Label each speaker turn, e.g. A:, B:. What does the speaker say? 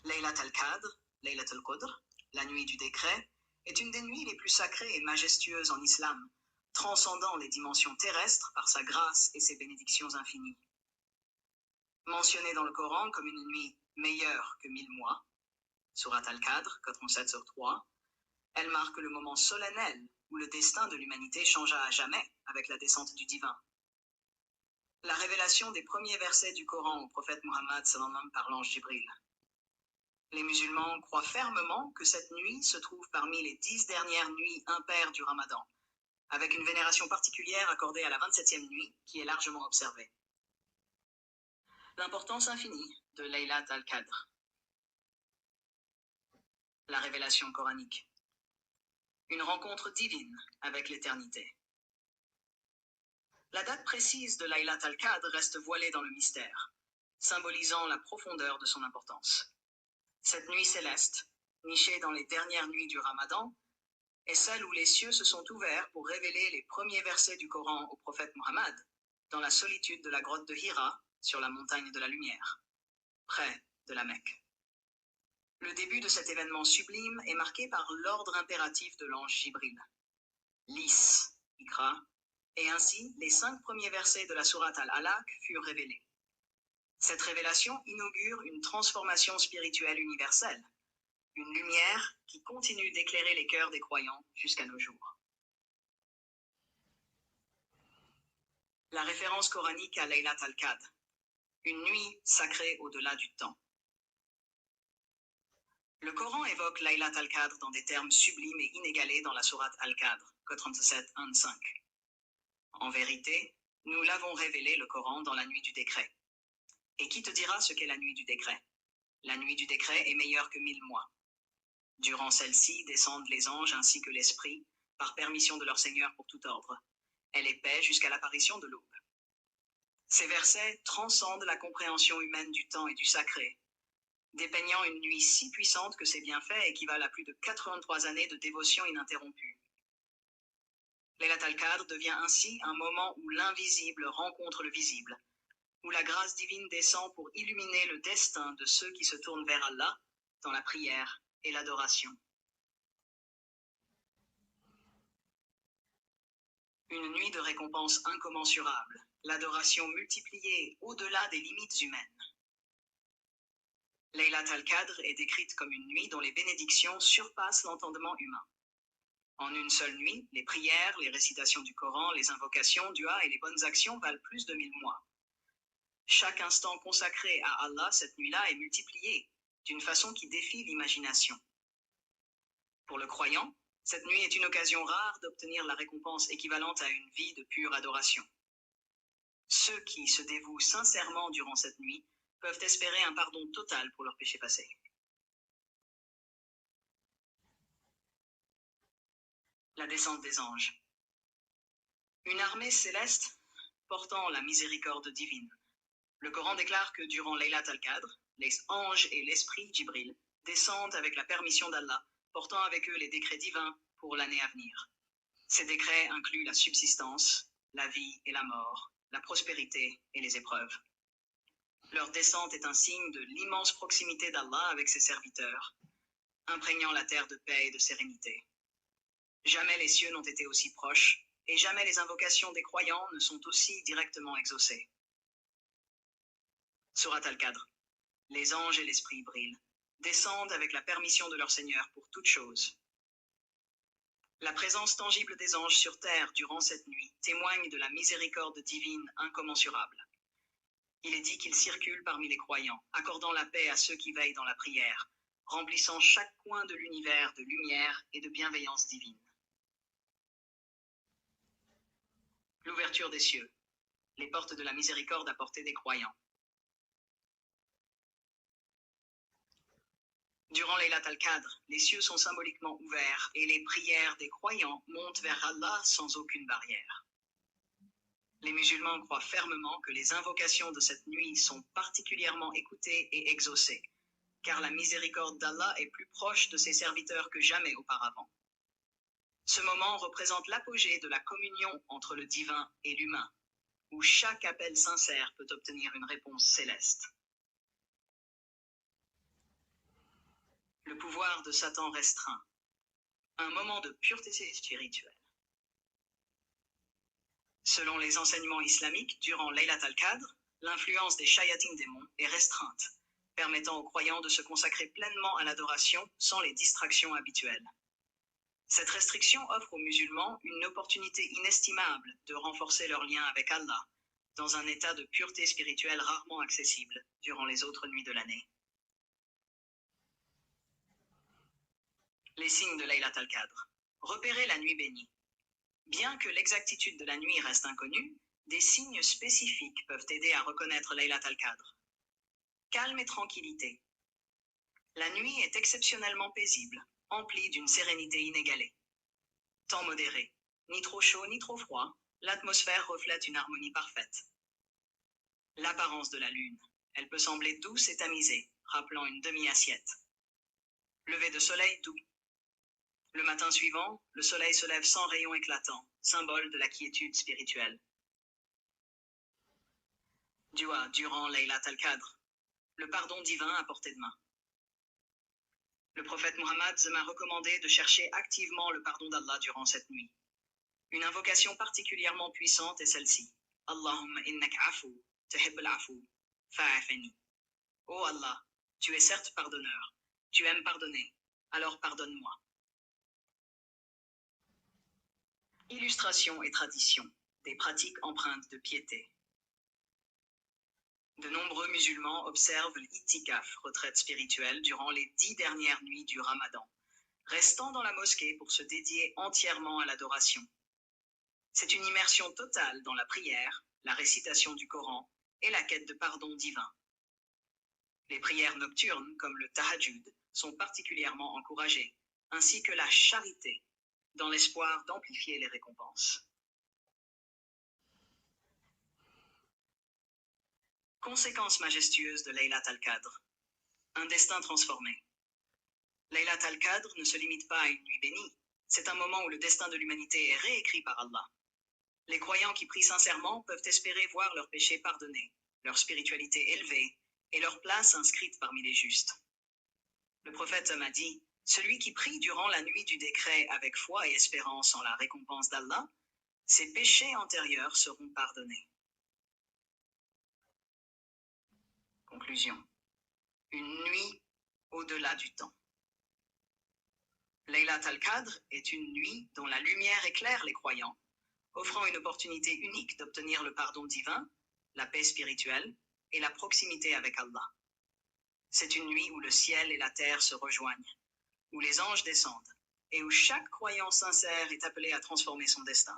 A: Laylat al-Qadr, Laylat al-Qadr, la nuit du décret, est une des nuits les plus sacrées et majestueuses en islam, transcendant les dimensions terrestres par sa grâce et ses bénédictions infinies. Mentionnée dans le Coran comme une nuit meilleure que 1000 mois, Surat al-Qadr, 87 sur 3, elle marque le moment solennel où le destin de l'humanité changea à jamais avec la descente du divin. La révélation des premiers versets du Coran au prophète Muhammad sallam par l'ange Jibril. Les musulmans croient fermement que cette nuit se trouve parmi les 10 dernières nuits impaires du Ramadan, avec une vénération particulière accordée à la 27e nuit qui est largement observée. L'importance infinie de Laylat al-Qadr. La révélation coranique. Une rencontre divine avec l'éternité. La date précise de Laylat al-Qadr reste voilée dans le mystère, symbolisant la profondeur de son importance. Cette nuit céleste, nichée dans les dernières nuits du Ramadan, est celle où les cieux se sont ouverts pour révéler les premiers versets du Coran au prophète Muhammad, dans la solitude de la grotte de Hira, sur la montagne de la lumière, près de la Mecque. Le début de cet événement sublime est marqué par l'ordre impératif de l'ange Jibril. Lis, Ikra, et ainsi les 5 premiers versets de la sourate Al-Alaq furent révélés. Cette révélation inaugure une transformation spirituelle universelle, une lumière qui continue d'éclairer les cœurs des croyants jusqu'à nos jours. La référence coranique à Laylat al-Qadr, une nuit sacrée au-delà du temps. Le Coran évoque Laylat al-Qadr dans des termes sublimes et inégalés dans la sourate Al-Qadr, 37-1-5. En vérité, nous l'avons révélé le Coran dans la nuit du décret. Et qui te dira ce qu'est la nuit du décret? La nuit du décret est meilleure que 1000 mois. Durant celle-ci descendent les anges ainsi que l'esprit, par permission de leur Seigneur pour tout ordre. Elle est paix jusqu'à l'apparition de l'aube. Ces versets transcendent la compréhension humaine du temps et du sacré, dépeignant une nuit si puissante que ses bienfaits équivalent à plus de 83 années de dévotion ininterrompue. Laylat al-Qadr devient ainsi un moment où l'invisible rencontre le visible, où la grâce divine descend pour illuminer le destin de ceux qui se tournent vers Allah dans la prière et l'adoration. Une nuit de récompense incommensurable, l'adoration multipliée au-delà des limites humaines. Laylat al-Qadr est décrite comme une nuit dont les bénédictions surpassent l'entendement humain. En une seule nuit, les prières, les récitations du Coran, les invocations, dua et les bonnes actions valent plus de 1000 mois. Chaque instant consacré à Allah cette nuit-là est multiplié d'une façon qui défie l'imagination. Pour le croyant, cette nuit est une occasion rare d'obtenir la récompense équivalente à une vie de pure adoration. Ceux qui se dévouent sincèrement durant cette nuit peuvent espérer un pardon total pour leurs péchés passés. La descente des anges. Une armée céleste portant la miséricorde divine. Le Coran déclare que durant Laylat al-Qadr, les anges et l'esprit Jibril descendent avec la permission d'Allah, portant avec eux les décrets divins pour l'année à venir. Ces décrets incluent la subsistance, la vie et la mort, la prospérité et les épreuves. Leur descente est un signe de l'immense proximité d'Allah avec ses serviteurs, imprégnant la terre de paix et de sérénité. Jamais les cieux n'ont été aussi proches, et jamais les invocations des croyants ne sont aussi directement exaucées. Surat al-Qadr. Les anges et l'esprit brillent, descendent avec la permission de leur Seigneur pour toute chose. La présence tangible des anges sur terre durant cette nuit témoigne de la miséricorde divine incommensurable. Il est dit qu'ils circulent parmi les croyants, accordant la paix à ceux qui veillent dans la prière, remplissant chaque coin de l'univers de lumière et de bienveillance divine. L'ouverture des cieux, les portes de la miséricorde à portée des croyants. Durant Laylat al-Qadr, les cieux sont symboliquement ouverts et les prières des croyants montent vers Allah sans aucune barrière. Les musulmans croient fermement que les invocations de cette nuit sont particulièrement écoutées et exaucées, car la miséricorde d'Allah est plus proche de ses serviteurs que jamais auparavant. Ce moment représente l'apogée de la communion entre le divin et l'humain, où chaque appel sincère peut obtenir une réponse céleste. Le pouvoir de Satan restreint. Un moment de pureté spirituelle. Selon les enseignements islamiques, durant Laylat al-Qadr, l'influence des shayatines démons est restreinte, permettant aux croyants de se consacrer pleinement à l'adoration sans les distractions habituelles. Cette restriction offre aux musulmans une opportunité inestimable de renforcer leur lien avec Allah, dans un état de pureté spirituelle rarement accessible durant les autres nuits de l'année. Les signes de Laylat al-Qadr. Repérer la nuit bénie. Bien que l'exactitude de la nuit reste inconnue, des signes spécifiques peuvent aider à reconnaître Laylat al-Qadr. Calme et tranquillité. La nuit est exceptionnellement paisible, emplie d'une sérénité inégalée. Temps modéré. Ni trop chaud ni trop froid, l'atmosphère reflète une harmonie parfaite. L'apparence de la lune. Elle peut sembler douce et tamisée, rappelant une demi-assiette. Lever de soleil doux. Le matin suivant, le soleil se lève sans rayons éclatants, symbole de la quiétude spirituelle. Dua durant Laylat al-Qadr. Le pardon divin à portée de main. Le prophète Muhammad m'a recommandé de chercher activement le pardon d'Allah durant cette nuit. Une invocation particulièrement puissante est celle-ci. Allahumma innaka afu, tuhibbul afu, fa'afani. Oh Allah, tu es certes pardonneur, tu aimes pardonner, alors pardonne-moi. Illustration et tradition, des pratiques empreintes de piété. De nombreux musulmans observent l'itikaf, retraite spirituelle, durant les 10 dernières nuits du Ramadan, restant dans la mosquée pour se dédier entièrement à l'adoration. C'est une immersion totale dans la prière, la récitation du Coran et la quête de pardon divin. Les prières nocturnes, comme le tahajjud, sont particulièrement encouragées, ainsi que la charité, dans l'espoir d'amplifier les récompenses. Conséquences majestueuses de Laylat al-Qadr. Un destin transformé. Laylat al-Qadr ne se limite pas à une nuit bénie. C'est un moment où le destin de l'humanité est réécrit par Allah. Les croyants qui prient sincèrement peuvent espérer voir leurs péchés pardonnés, leur spiritualité élevée et leur place inscrite parmi les justes. Le prophète m'a dit, celui qui prie durant la nuit du décret avec foi et espérance en la récompense d'Allah, ses péchés antérieurs seront pardonnés. Conclusion. Une nuit au-delà du temps. Laylat al-Qadr est une nuit dont la lumière éclaire les croyants, offrant une opportunité unique d'obtenir le pardon divin, la paix spirituelle et la proximité avec Allah. C'est une nuit où le ciel et la terre se rejoignent, où les anges descendent, et où chaque croyant sincère est appelé à transformer son destin.